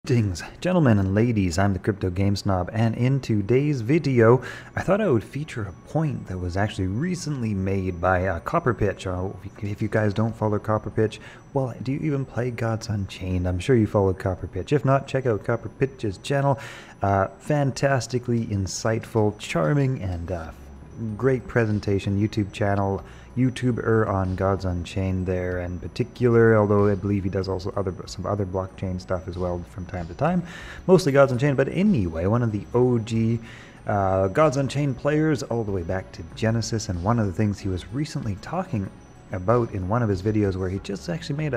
Greetings, gentlemen and ladies, I'm the Crypto Game Snob, and in today's video, I thought I would feature a point that was actually recently made by Copper Pitch. If you guys don't follow Copper Pitch, well, do you even play Gods Unchained? I'm sure you follow Copper Pitch. If not, check out Copper Pitch's channel. Fantastically insightful, charming, and great presentation YouTube channel. YouTuber on Gods Unchained there in particular, although I believe he does also some other blockchain stuff as well from time to time, mostly Gods Unchained. But anyway, one of the OG Gods Unchained players all the way back to Genesis, and one of the things he was recently talking about in one of his videos where he just actually made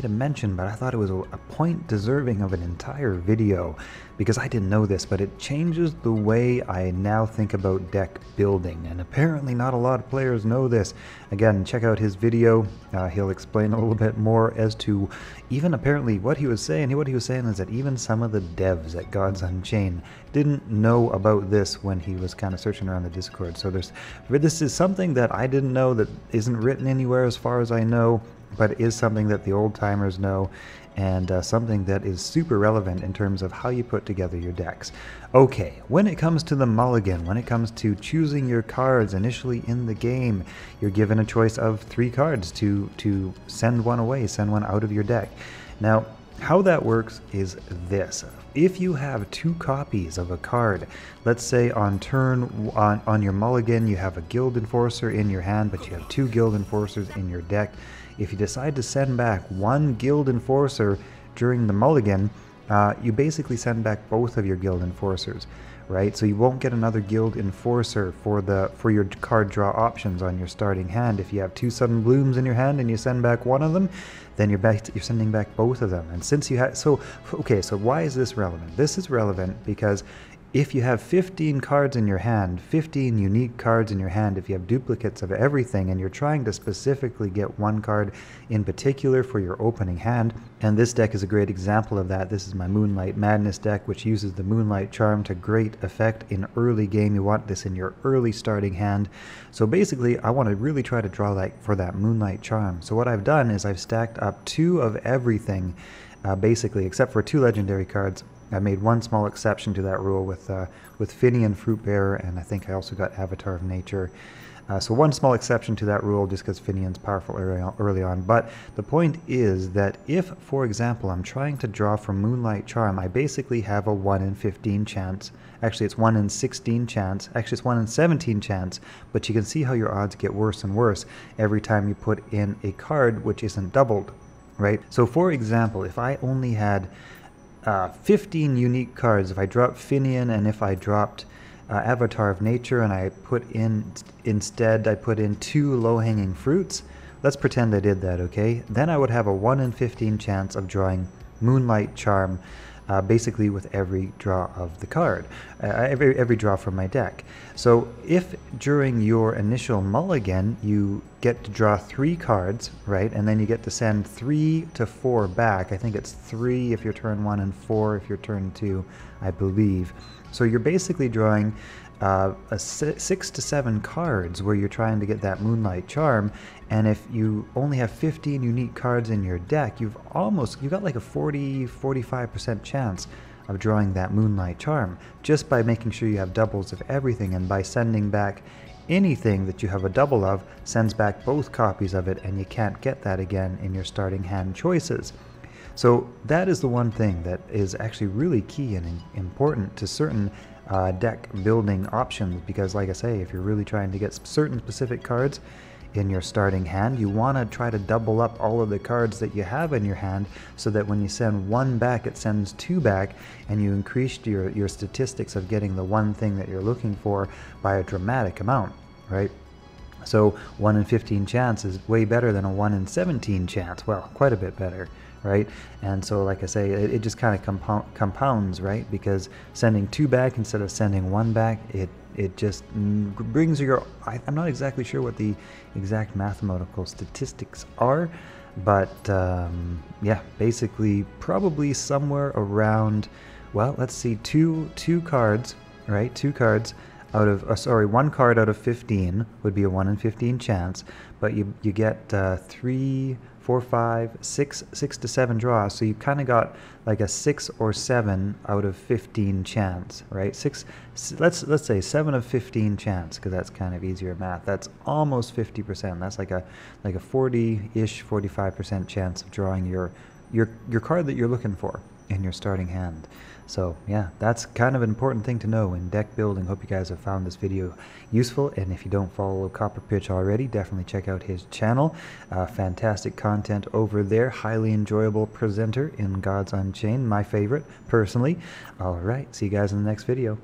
a mention, but I thought it was a point deserving of an entire video because I didn't know this, but it changes the way I now think about deck building, and apparently not a lot of players know this. Again, check out his video. He'll explain a little bit more as to even apparently what he was saying. What he was saying is that even some of the devs at Gods Unchained didn't know about this when he was kind of searching around the Discord. So this is something that I didn't know, that isn't written anywhere as far as I know, but is something that the old timers know, and something that is super relevant in terms of how you put together your decks. Okay, when it comes to the mulligan, when it comes to choosing your cards initially in the game, you're given a choice of 3 cards to send one away, send one out of your deck. Now, how that works is this. If you have 2 copies of a card, let's say on turn on your mulligan you have a Guild Enforcer in your hand, but you have 2 Guild Enforcers in your deck. If you decide to send back 1 Guild Enforcer during the mulligan, you basically send back both of your Guild Enforcers, right? So you won't get another Guild Enforcer for your card draw options on your starting hand. If you have 2 Sudden Blooms in your hand and you send back one of them, then you're sending back both of them. And since you have, so why is this relevant? This is relevant because if you have 15 cards in your hand, 15 unique cards in your hand, if you have duplicates of everything and you're trying to specifically get one card in particular for your opening hand, and this deck is a great example of that. This is my Moonlight Madness deck, which uses the Moonlight Charm to great effect in early game. You want this in your early starting hand. So basically, I want to really try to draw for that Moonlight Charm. So what I've done is I've stacked up 2 of everything, basically, except for 2 legendary cards. I made one small exception to that rule with Finian Fruit Bearer, and I think I also got Avatar of Nature. So one small exception to that rule just because Finian's powerful early on. But the point is that if, for example, I'm trying to draw from Moonlight Charm, I basically have a 1 in 15 chance. Actually, it's 1 in 16 chance. Actually, it's 1 in 17 chance. But you can see how your odds get worse and worse every time you put in a card which isn't doubled, right? So for example, if I only had 15 unique cards, if I dropped Finian and if I dropped Avatar of Nature and I put in, instead I put in 2 low-hanging fruits, let's pretend I did that, okay? Then I would have a 1 in 15 chance of drawing Moonlight Charm, basically with every draw of the card, every draw from my deck. So if during your initial mulligan you get to draw 3 cards, right, and then you get to send 3 to 4 back. I think it's 3 if you're turn 1 and 4 if you're turn 2, I believe. So you're basically drawing 6 to 7 cards where you're trying to get that Moonlight Charm, and if you only have 15 unique cards in your deck, you've got like a 45% chance of drawing that Moonlight Charm just by making sure you have doubles of everything, and by sending back anything that you have a double of sends back both copies of it, and you can't get that again in your starting hand choices. So that is the one thing that is actually really key and important to certain deck building options, because like I say, if you're really trying to get certain specific cards in your starting hand, you want to try to double up all of the cards that you have in your hand so that when you send 1 back, it sends 2 back, and you increase your statistics of getting the one thing that you're looking for by a dramatic amount, right? So 1 in 15 chance is way better than a 1 in 17 chance. Well, quite a bit better, right? And so like I say, it just kind of compounds, right? Because sending 2 back instead of sending 1 back, it just brings your, I'm not exactly sure what the exact mathematical statistics are, but yeah, basically probably somewhere around, well, let's see, two cards, right? 2 cards out of, 1 card out of 15 would be a 1 in 15 chance, but you get 3, 4, 5, 6, 6 to 7 draws. So you kind of got like a 6 or 7 out of 15 chance, right? Let's say 7 of 15 chance, because that's kind of easier math. That's almost 50%. That's like a 40-ish, 45% chance of drawing your card that you're looking for in your starting hand. So yeah, that's kind of an important thing to know in deck building. Hope you guys have found this video useful, and if you don't follow Copper Pitch already, definitely check out his channel. Fantastic content over there, highly enjoyable presenter in Gods Unchained, my favorite personally. All right, see you guys in the next video.